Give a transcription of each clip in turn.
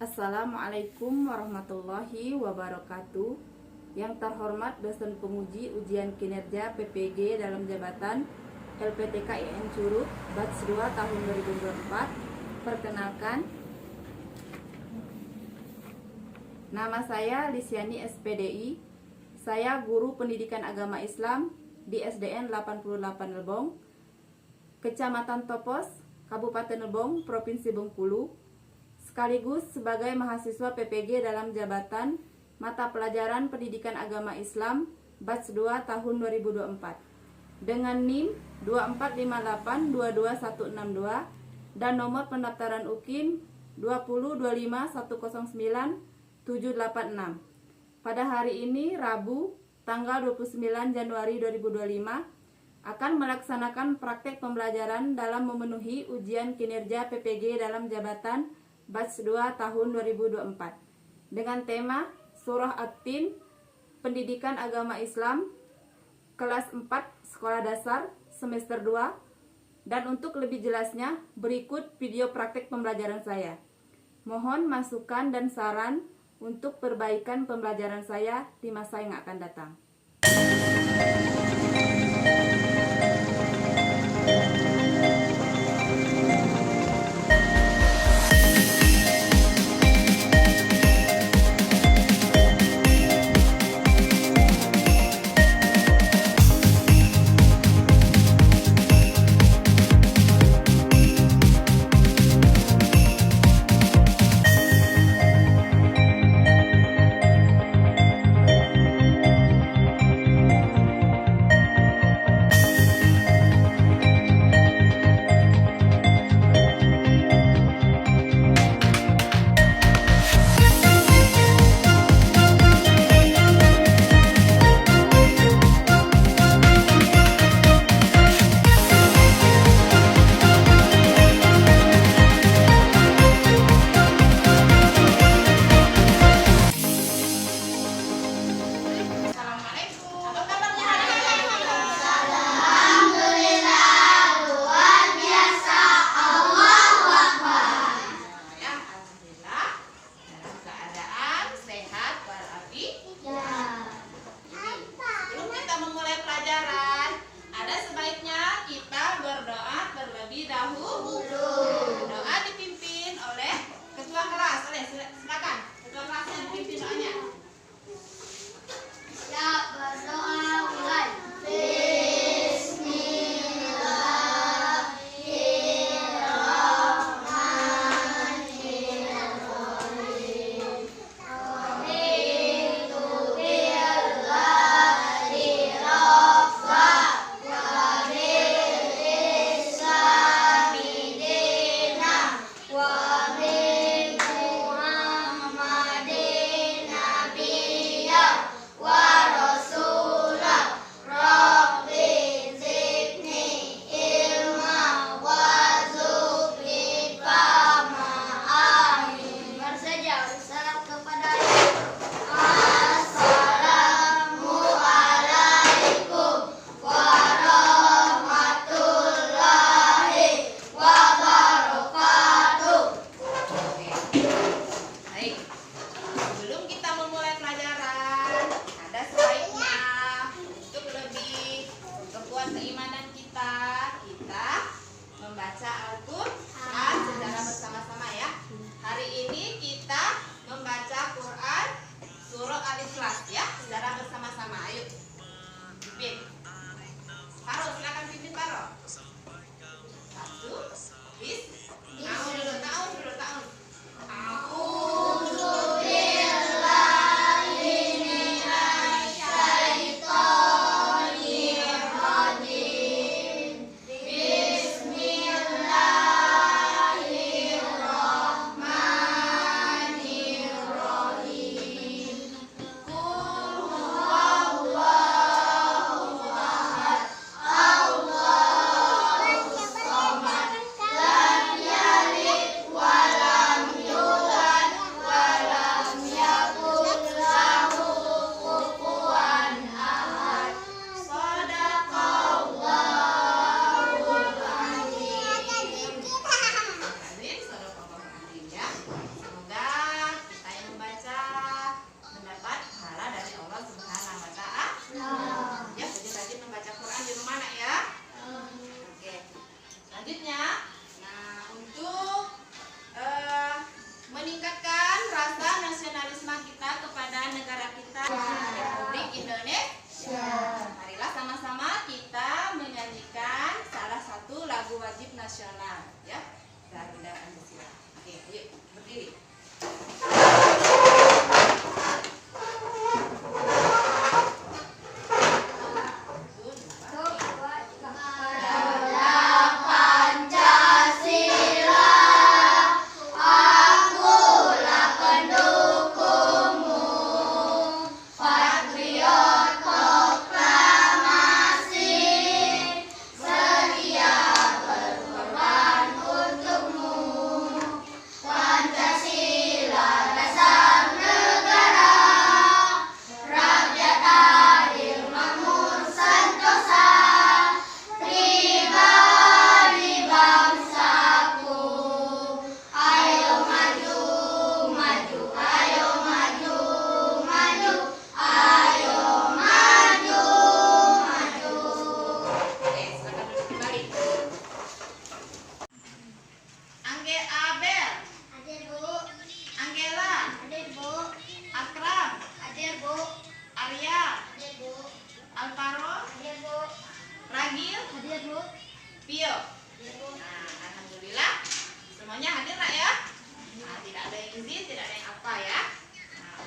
Assalamualaikum warahmatullahi wabarakatuh. Yang terhormat dosen penguji ujian kinerja PPG dalam jabatan LPTK IAIN Curug Batch 2 tahun 2024. Perkenalkan, nama saya Lisyani SPDI. Saya guru pendidikan agama Islam di SDN 88 Lebong, Kecamatan Topos, Kabupaten Lebong, Provinsi Bengkulu, sekaligus sebagai mahasiswa PPG dalam jabatan mata pelajaran pendidikan agama Islam Batch 2 tahun 2024 dengan NIM 245822162 dan nomor pendaftaran UKIM 2025109-786. Pada hari ini Rabu tanggal 29 Januari 2025 akan melaksanakan praktek pembelajaran dalam memenuhi ujian kinerja PPG dalam jabatan Batch 2 tahun 2024 dengan tema Surah At-Tin, Pendidikan Agama Islam, kelas 4 Sekolah Dasar semester 2. Dan untuk lebih jelasnya, berikut video praktek pembelajaran saya. Mohon masukan dan saran untuk perbaikan pembelajaran saya di masa yang akan datang.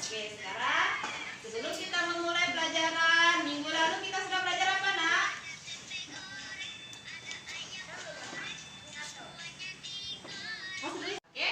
Oke, sekarang sebelum kita memulai pelajaran, minggu lalu kita sudah belajar apa, Nak? Oke.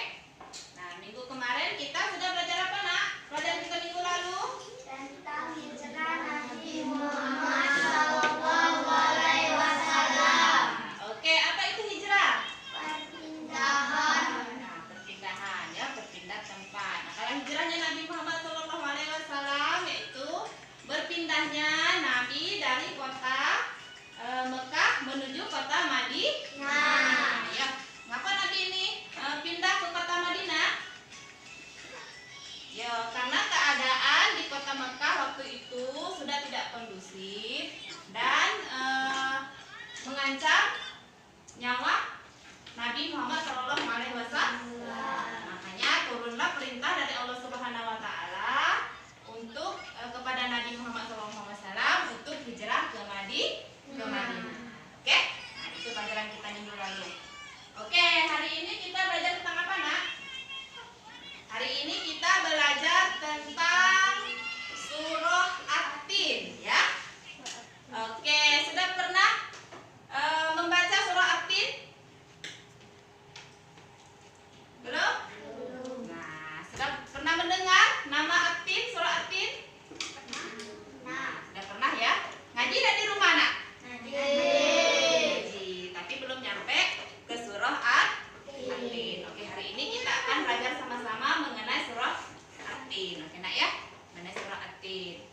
Nah, minggu kemarin kita sudah belajar apa, Nak? Pelajaran kita minggu lalu tentang hijrah Nabi Muhammad Sallallahu Alaihi Wasallam. Oke, apa itu hijrah? Perpindahan. Nah, perpindahan ya, berpindah tempat. Nah, kalau hijrahnya Nabi Muhammad Sallallahu Alaihi Wasallam yaitu berpindahnya Nabi dari kota Mekah menuju kota Madinah. Nah, ya. Ngapa Nabi ini pindah ke kota Madinah? Ya, karena keadaan di kota Mekah waktu itu sudah tidak kondusif dan mengancam nyawa Nabi Muhammad SAW. Makanya turunlah perintah dari Allah Subhanahu Wa Taala untuk kepada Nabi Muhammad SAW untuk hijrah ke Madinah. Oke, nah, itu pelajaran kita minggu lalu. Oke, hari ini kita belajar tentang apa, Nak? Hari ini kita belajar tentang surah At-Tin, ya. Oke, sudah pernah membaca surah At-Tin? Belum? Nah, sudah pernah mendengar nama At-Tin, surah At-Tin? Nah, sudah pernah ya? Ngaji tidak di rumah, Nak? Ngaji, tapi belum nyampe ke surah At-Tin. Oke, hari ini kita akan belajar sama-sama mengenai surah At-Tin. Oke, Nak ya? Mengenai surah At-Tin.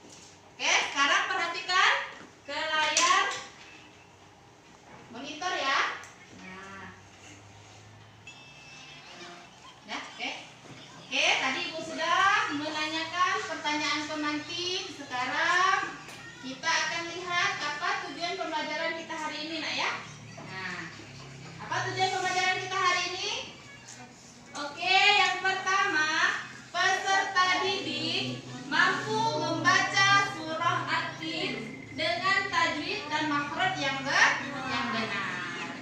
Oke, sekarang perhatikan ke layar monitor ya. Nah. Ya, oke. Oke, tadi Ibu sudah menanyakan pertanyaan pemantik. Sekarang kita akan lihat apa tujuan pembelajaran kita hari ini, Nak ya. Nah, apa tujuan pembelajaran kita hari ini? Oke, yang pertama, peserta didik mampu membaca surah At-Tin dengan tajwid dan makhraj yang benar.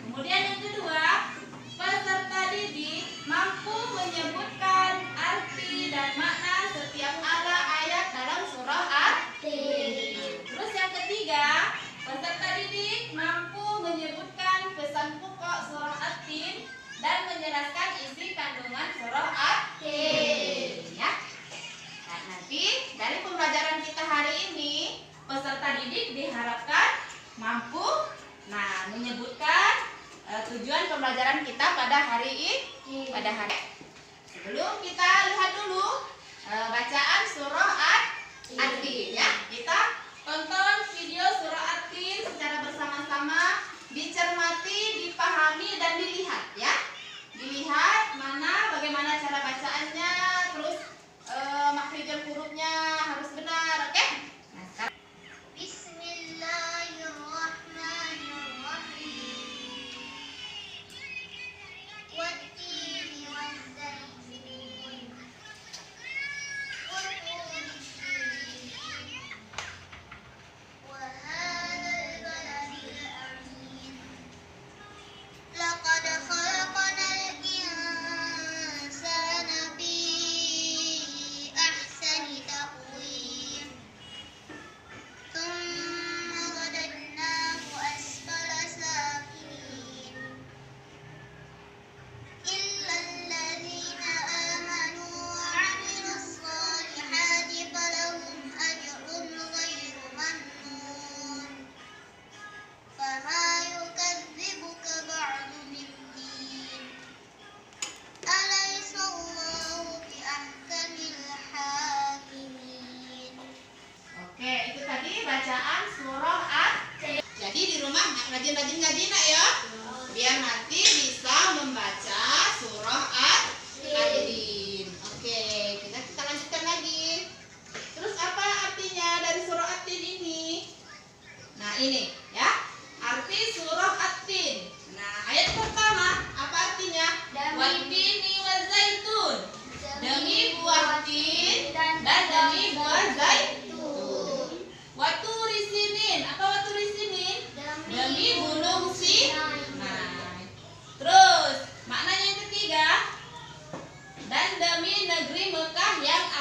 Kemudian yang kedua, peserta didik mampu menyebutkan arti dan makna setiap ayat dalam surah At-Tin. Terus yang ketiga, peserta didik mampu menyebutkan pesan pokok surah At-Tin dan menjelaskan isi kandungan surah At-Tin. Ya. Nah, nanti dari pembelajaran kita hari ini, peserta didik diharapkan mampu menyebutkan tujuan pembelajaran kita pada hari ini. Sebelum kita lihat dulu bacaan surah At-Tin ya. Kita tonton video surah At-Tin secara bersama-sama, dicermati, dipahami dan dilihat ya. Dilihat bagaimana cara bacaannya, terus makhrajul hurufnya harus benar, oke? Nah, sekarang Bismillahirrahmanirrahim. Wat-tini waz-zaitun. Wa tur sinin. Wa hadzal baladil amin. Laqad khalaqnal insana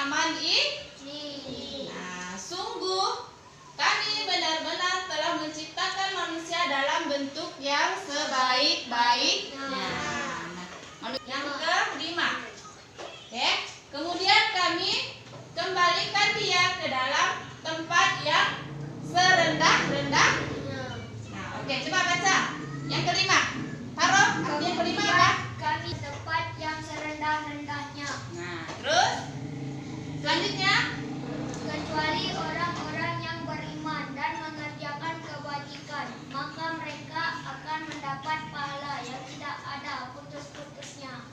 Ar-Rahman Nah, sungguh kami benar-benar telah menciptakan manusia dalam bentuk yang sebaik-baiknya. Yang kelima. Oke, kemudian kami kembalikan dia ke dalam tempat yang serendah-rendah. Nah, oke, coba baca. Yang kelima. Taruh arti yang kelima apa? Kami tempat yang serendah-rendahnya. Nah, terus selanjutnya, Kecuali orang-orang yang beriman dan mengerjakan kebajikan, maka mereka akan mendapat pahala yang tidak ada putus-putusnya.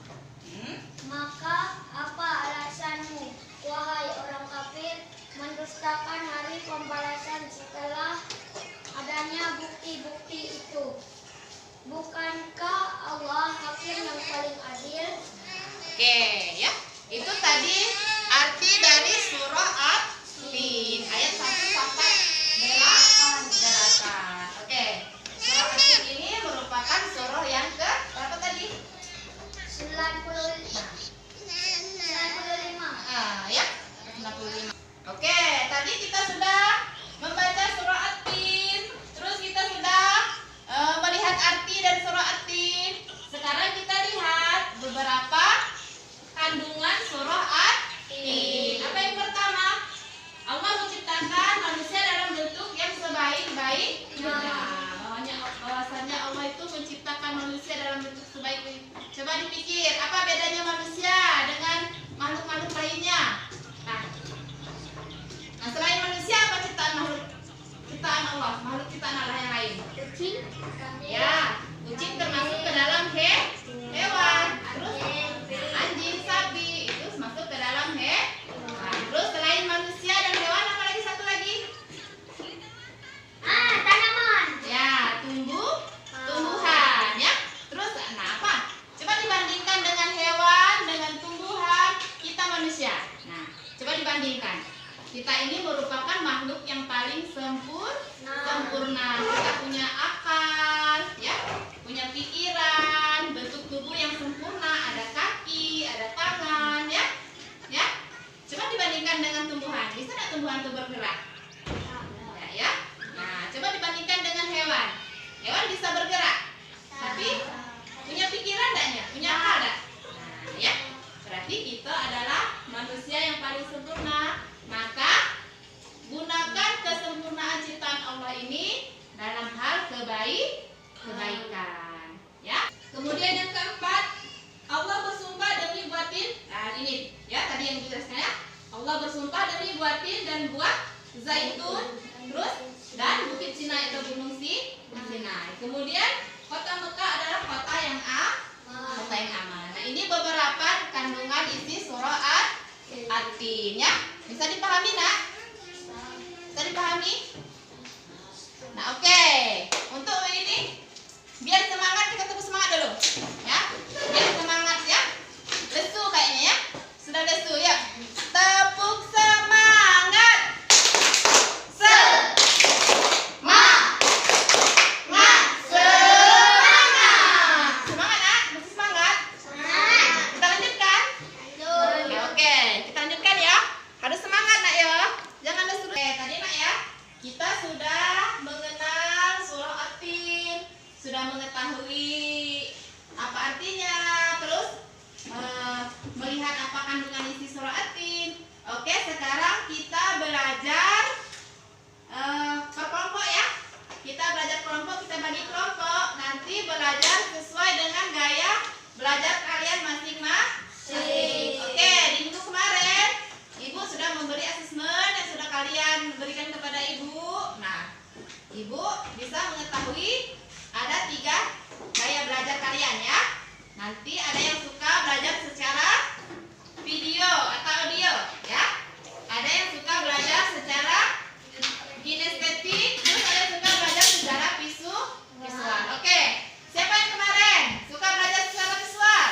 Maka apa alasanmu, wahai orang kafir, mendustakan hari pembalasan setelah adanya bukti-bukti itu? Bukankah Allah hakim yang paling adil? oke ya. Itu tadi arti dari surah At-Tin ayat 1 sampai 8. Oke. Surah At-Tin ini merupakan surah yang ke berapa tadi? 95. Ya, 95. Oke, tadi kita sudah membaca surah At-Tin, terus kita sudah melihat arti dari surah At-Tin. Sekarang kita lihat beberapa kandungan surah At-Tin. Apa yang pertama? Allah menciptakan manusia dalam bentuk yang sebaik-baiknya. Bahwasanya Allah itu menciptakan manusia dalam bentuk sebaik-baiknya. Coba dipikir, apa bedanya manusia dengan makhluk-makhluk lainnya? Nah, selain manusia apa ciptaan makhluk? Ciptaan Allah, makhluk ciptaan Allah yang lain. Kucing. Ya, kucing termasuk ke dalam hewan. Terus anjing, sapi itu masuk ke dalam hewan. Terus selain manusia dan hewan apa lagi satu lagi? Tanaman. Ya, tumbuhan ya. Terus nah apa? Coba dibandingkan dengan hewan, dengan tumbuhan, kita manusia. Nah, coba dibandingkan. Kita ini merupakan makhluk yang paling sempurna. Kita punya akal, ya, punya pikiran, bentuk tubuh yang sempurna, ada kaki, ada tangan, ya. Coba dibandingkan dengan tumbuhan. Bisa nggak tumbuhan itu bergerak? Ya. Nah, coba dibandingkan dengan hewan. Hewan bisa bergerak, tapi punya pikiran enggaknya? Punya akal enggak? Nah, ya. Berarti kita adalah manusia yang paling sempurna. Maka gunakan kesempurnaan ciptaan Allah ini dalam hal kebaikan, ya. Kemudian yang keempat, Allah bersumpah demi buatin. Nah, ini ya tadi yang dijelaskan ya. Allah bersumpah demi buatin dan buah zaitun, terus dan bukit Sinai atau gunung Sinai. Kemudian kota Mekah adalah kota yang aman. Nah, ini beberapa kandungan isi surah At-Tin ya. Bisa dipahami nak? Bisa dipahami? Nah, oke. Untuk ini biar semangat, kita tepuk semangat dulu ya. Biar semangat ya. Lesu kayaknya ya. Sudah lesu ya. Tepuk semangat. Semangat. Semangat nak? Masih semangat? Kita lanjutkan? Ya, oke. Kita lanjutkan ya. Harus semangat nak ya. Jangan lesu. Oke, tadi nak ya. Kita sudah mengenal surah At-Tin, sudah mengetahui apa artinya, terus melihat apa kandungan isi surah At-Tin. Oke, sekarang kita belajar per kelompok ya. Kita belajar kelompok, kita bagi kelompok. Nanti belajar sesuai dengan gaya belajar kalian masing-masing. Oke, di minggu kemarin Ibu sudah memberi asesmen yang sudah kalian berikan kepada Ibu. Nah, Ibu bisa mengetahui ada 3 gaya belajar kalian ya. Nanti ada yang suka belajar secara video atau audio ya. Ada yang suka belajar secara kinestetik, terus ada yang suka belajar secara visual. Oke, siapa yang kemarin suka belajar secara visual?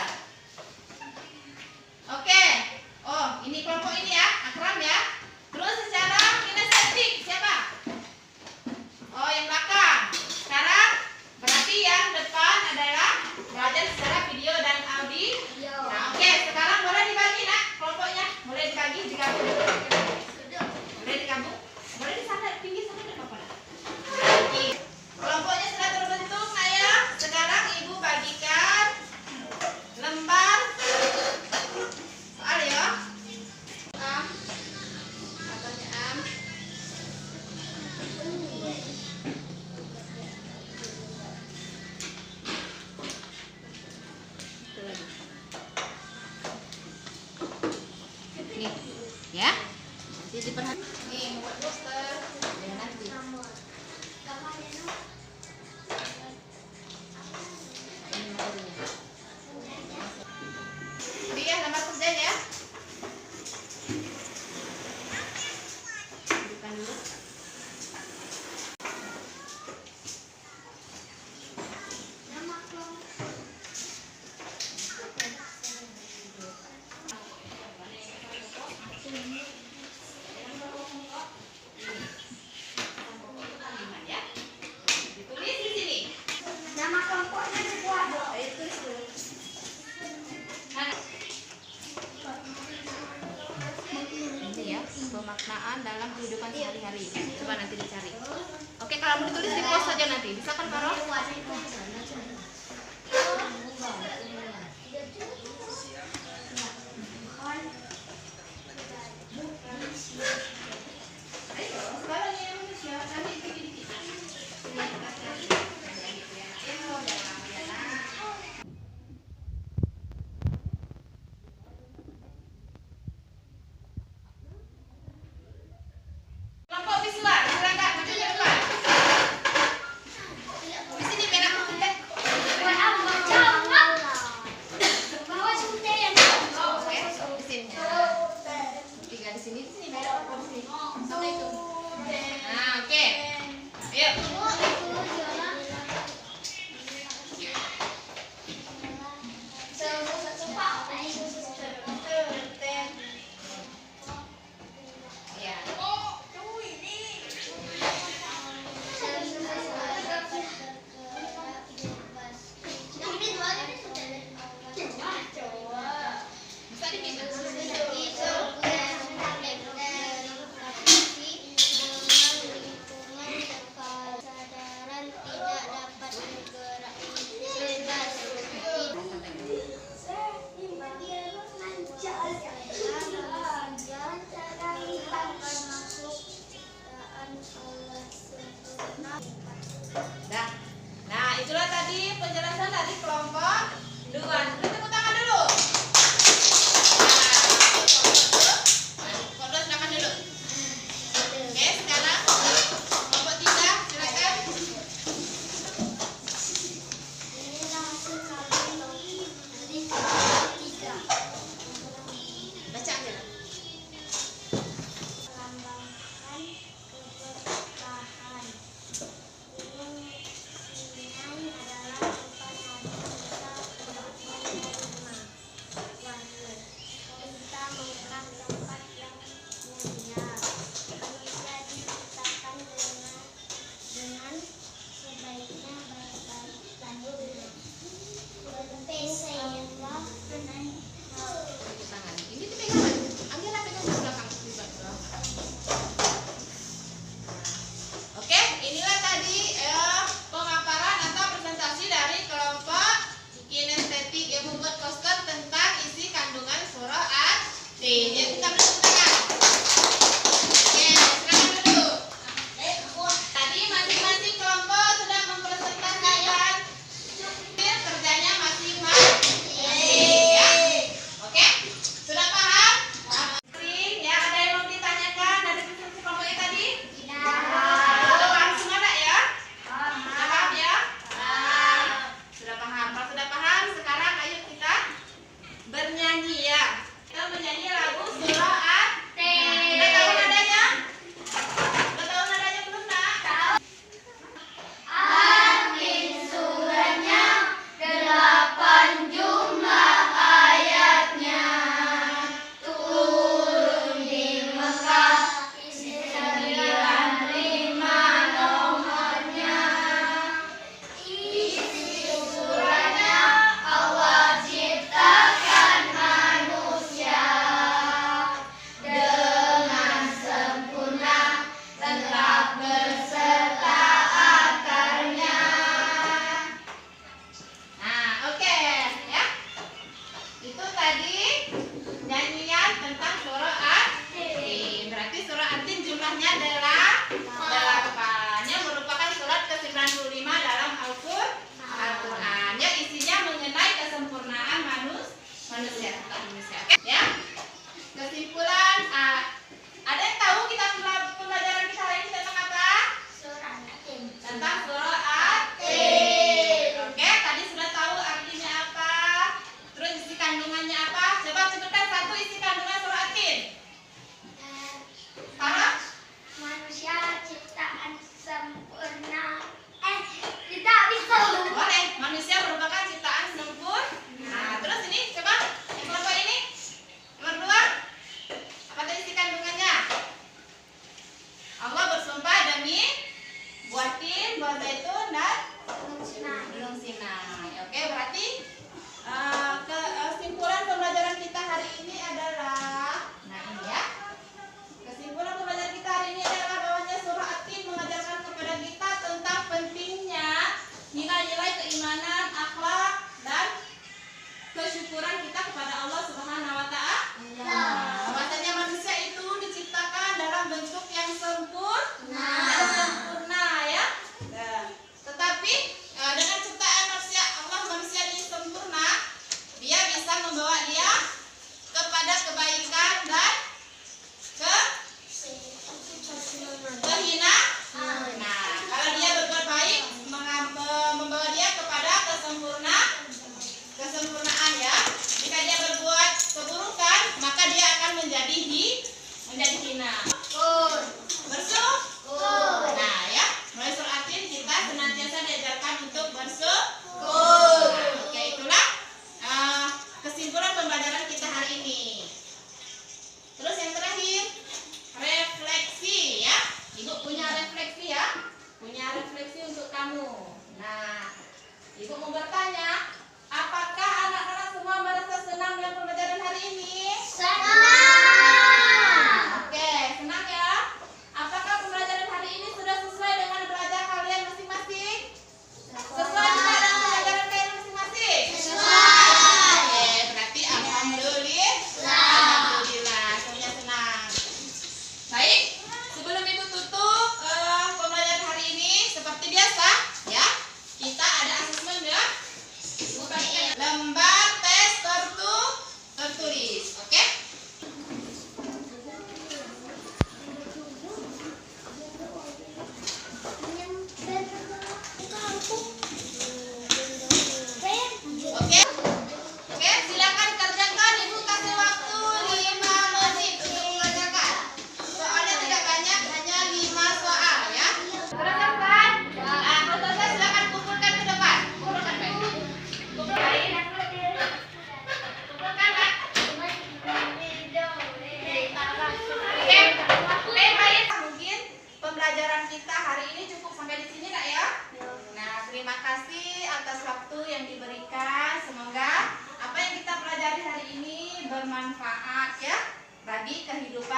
Nih, ya. Nanti diperhatikan. Nih, membuat poster. Ya, nanti. Ini materinya. Ini ya lamar kerjanya. Bukan dulu. Ditulis di sini. Nama kelompoknya dibuat. Ayo tulis dulu. Ini ya, pemaknaan dalam kehidupan sehari-hari. Coba nanti dicari. Oke, kalau mau ditulis di post saja nanti. Bisa kan, Karo? Ayo, sekarang ini manusia. Nanti dikit-dikit. Kelompok visual, silakan maju ke depan. Di sini merah.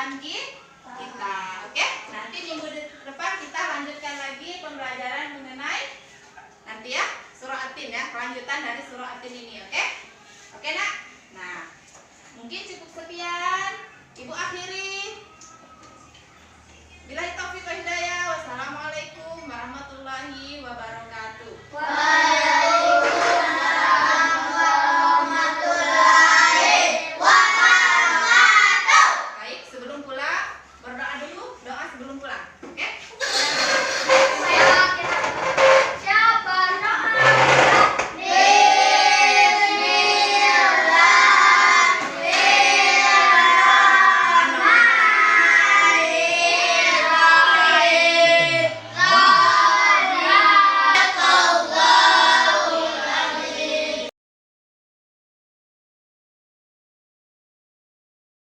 pelajaran kita. Oke, nanti minggu depan kita lanjutkan lagi pembelajaran mengenai nanti ya surah Atin ya, kelanjutan dari surah Atin ini. Oke.